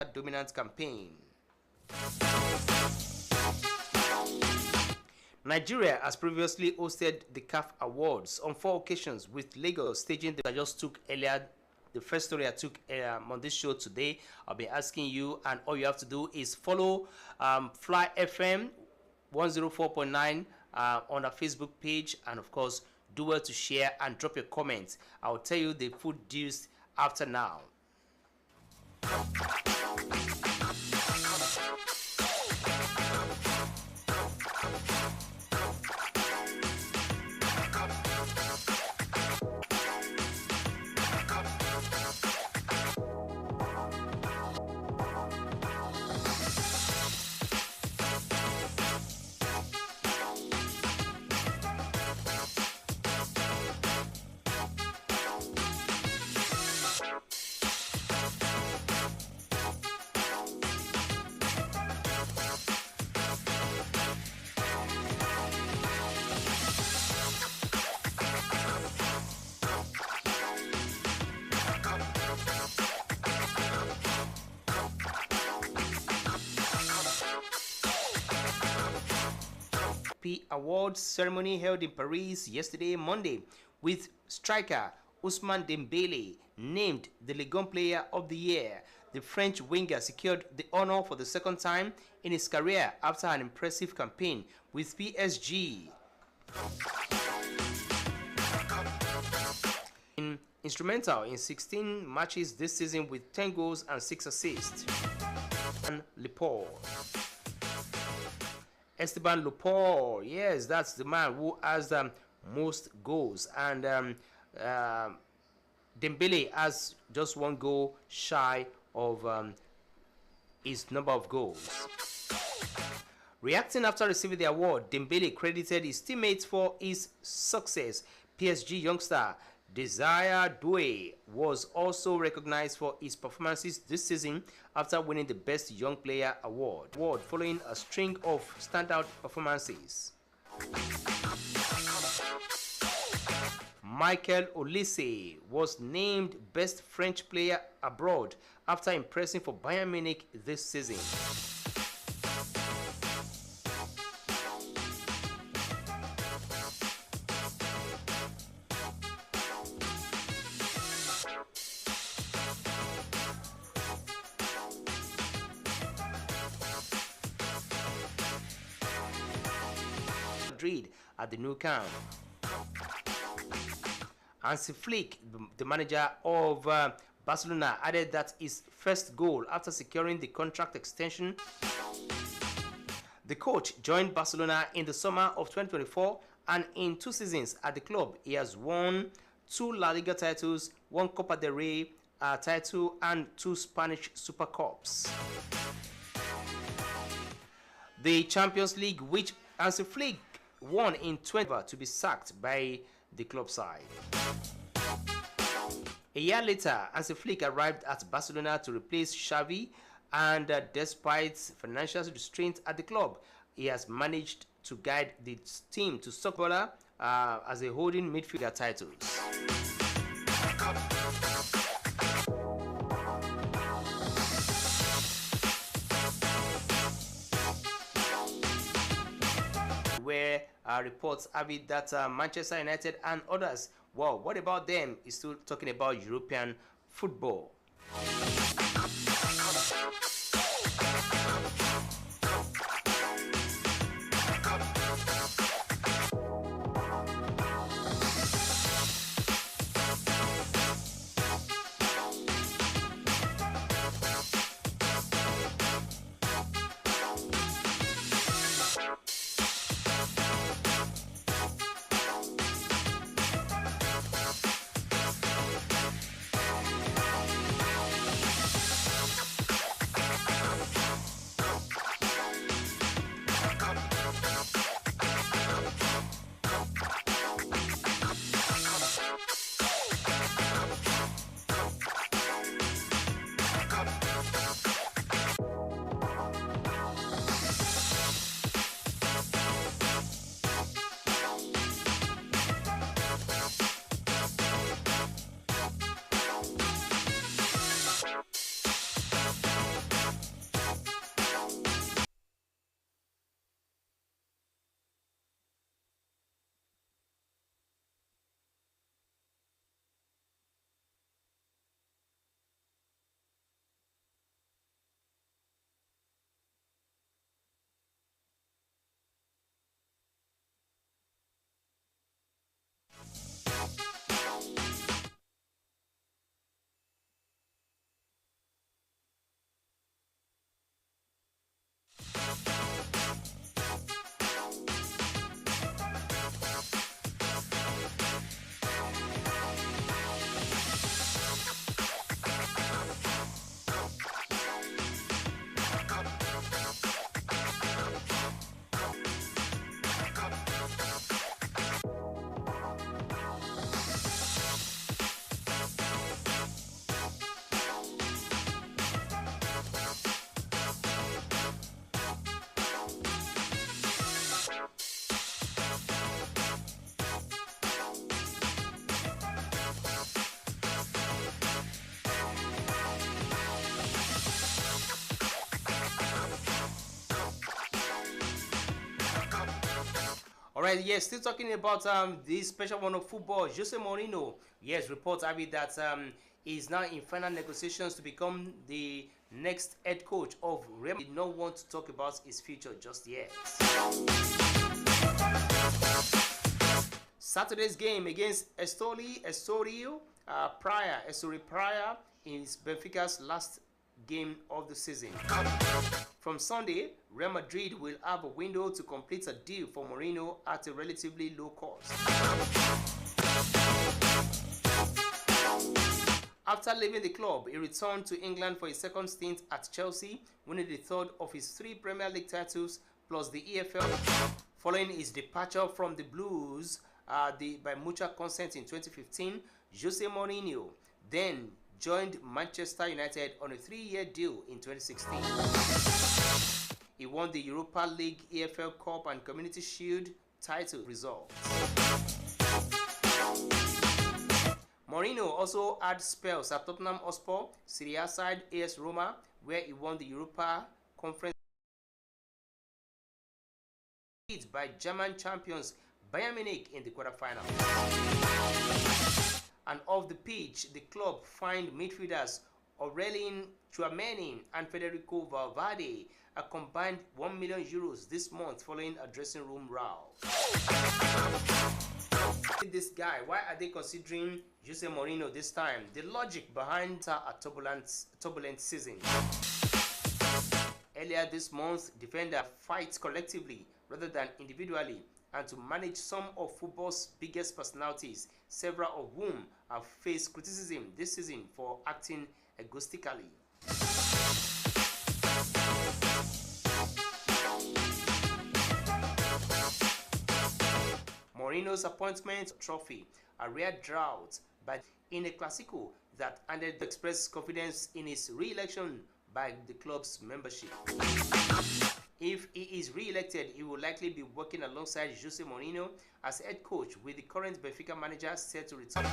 dominant campaign. Nigeria has previously hosted the CAF Awards on 4 occasions, with Lagos staging the I just took earlier. The first story I took on this show today. I'll be asking you, and all you have to do is follow Fly FM 104.9 on our Facebook page, and of course, do well to share and drop your comments. I'll tell you the full details after now. Awards ceremony held in Paris yesterday, Monday, with striker Ousmane Dembele named the Ligue 1 Player of the Year. The French winger secured the honor for the second time in his career after an impressive campaign with PSG. Instrumental in 16 matches this season with 10 goals and 6 assists. And Lepore. Esteban Lepore, yes, that's the man who has the most goals, and Dembele has just 1 goal shy of his number of goals. Reacting after receiving the award, Dembele credited his teammates for his success. PSG youngster Desire Doué was also recognized for his performances this season after winning the Best Young Player award following a string of standout performances. Michael Olise was named Best French Player Abroad after impressing for Bayern Munich this season. Madrid at the Nou Camp. Hansi Flick, the manager of Barcelona, added that his first goal after securing the contract extension. The coach joined Barcelona in the summer of 2024, and in 2 seasons at the club, he has won 2 La Liga titles, 1 Copa del Rey title, and 2 Spanish Super Cups. The Champions League, which Hansi Flick won in 20 to be sacked by the club side. A year later, Hansi Flick arrived at Barcelona to replace Xavi, and despite financial restraints at the club, he has managed to guide the team to soccer as a holding midfielder titles. Where reports have it that Manchester United and others, well, what about them, is still talking about European football. All right, yes, still talking about this special one of football. Jose Mourinho, yes, reports have it that is now in final negotiations to become the next head coach of Real Madrid. Did not want to talk about his future just yet. Saturday's game against Estoril Praia is Benfica's last game of the season. From Sunday, Real Madrid will have a window to complete a deal for Mourinho at a relatively low cost. After leaving the club, he returned to England for his second stint at Chelsea, winning the third of his 3 Premier League titles plus the EFL. Following his departure from the Blues by mutual consent in 2015, Jose Mourinho then joined Manchester United on a 3-year deal in 2016. He won the Europa League, EFL Cup and Community Shield title results. Mourinho also had spells at Tottenham Hotspur, Serie A side AS Roma, where he won the Europa Conference by German champions Bayern Munich in the quarterfinal. And off the pitch, the club fined midfielders Aurelien Tchouameni and Federico Valverde a combined €1 million this month following a dressing room row. This guy, why are they considering Jose Mourinho this time? The logic behind a turbulent season. Earlier this month, defenders fight collectively rather than individually, and to manage some of football's biggest personalities, several of whom have faced criticism this season for acting egoistically. Mourinho's appointment trophy, a rare drought, but in a Clasico that ended to express confidence in his re-election by the club's membership. If he is re-elected, he will likely be working alongside Jose Mourinho as head coach, with the current Benfica manager set to return.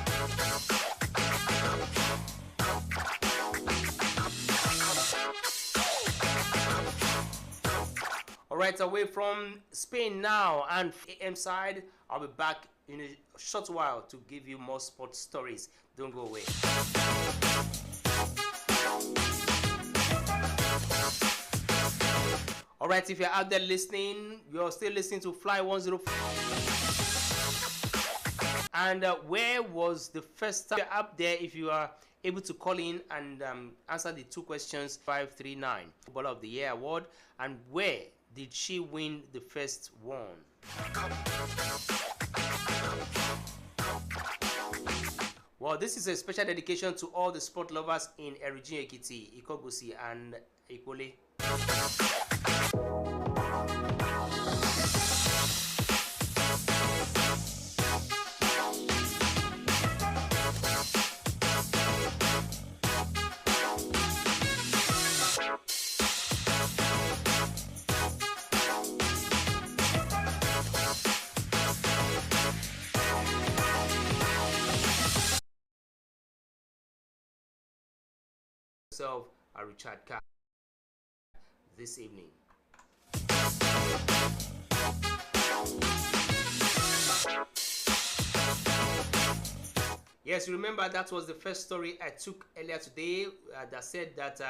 Alright, away from Spain now and AM side, I'll be back in a short while to give you more sports stories. Don't go away. Alright, if you're out there listening, you're still listening to Fly 105. And where was the first time? You're up there if you are able to call in and answer the 2 questions. 539 Footballer of the Year award, and where did she win the first one? Well, this is a special dedication to all the sport lovers in Erijin Ekiti, Ikogosi and Ikole. Richard Carr this evening. Yes, remember that was the first story I took earlier today that said that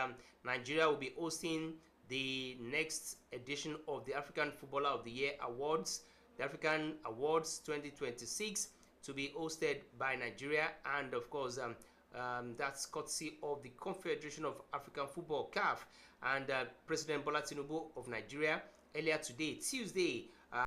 Nigeria will be hosting the next edition of the African Footballer of the Year Awards, the African Awards 2026, to be hosted by Nigeria, and of course that's courtesy of the Confederation of African Football, CAF, and President Bola Tinubu of Nigeria earlier today, Tuesday,